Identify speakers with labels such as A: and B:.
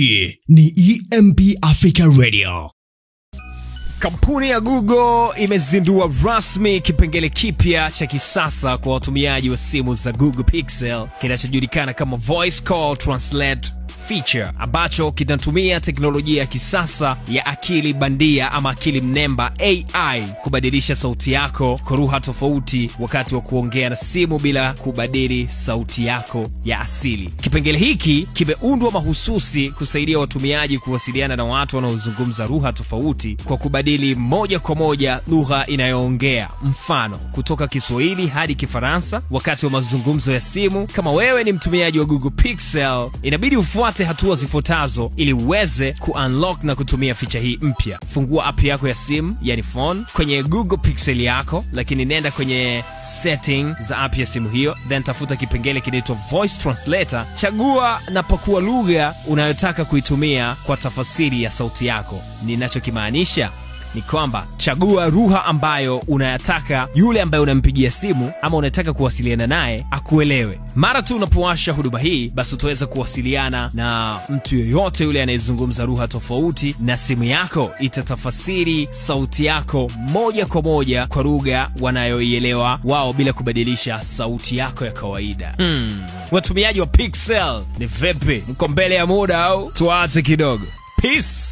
A: Hii ni EMP Africa Radio.
B: Kampuni ya Google imezindua rasmi kipengele kipya cha kisasa kwa watumiaji wa simu za Google Pixel kinachojulikana kama Voice Call Translate feature, ambacho kinatumia teknolojia ya kisasa ya akili bandia ama akili mnemba AI kubadilisha sauti yako kwa lugha tofauti wakati wa kuongea na simu bila kubadili sauti yako ya asili. Kipengele hiki kimeundwa mahususi kusaidia watumiaji kuwasiliana na watu wanaozungumza lugha tofauti kwa kubadili moja kwa moja lugha inayoongea, mfano kutoka Kiswahili hadi Kifaransa wakati wa mazungumzo ya simu. Kama wewe ni mtumiaji wa Google Pixel, inabidi ufuate hatua zifuatazo ili uweze ku-unlock na kutumia feature hii mpya. Fungua app yako ya simu, yani phone, kwenye Google Pixel yako, lakini nenda kwenye setting za app ya simu hiyo, then tafuta kipengele kinaitwa Voice Translator. Chagua na pakua lugha unayotaka kuitumia kwa tafsiri ya sauti yako. Ninachokimaanisha ni kwamba chagua lugha ambayo unayataka yule ambaye unampigia simu ama unataka kuwasiliana naye akuelewe. Mara tu unapowasha huduma hii, basi utaweza kuwasiliana na mtu yoyote yule anayezungumza lugha tofauti, na simu yako itatafsiri sauti yako moja kwa moja kwa lugha wanayoielewa wao bila kubadilisha sauti yako ya kawaida. Watumiaji wa Pixel, ni vipi? Mko mbele ya muda au tuache kidogo? Peace.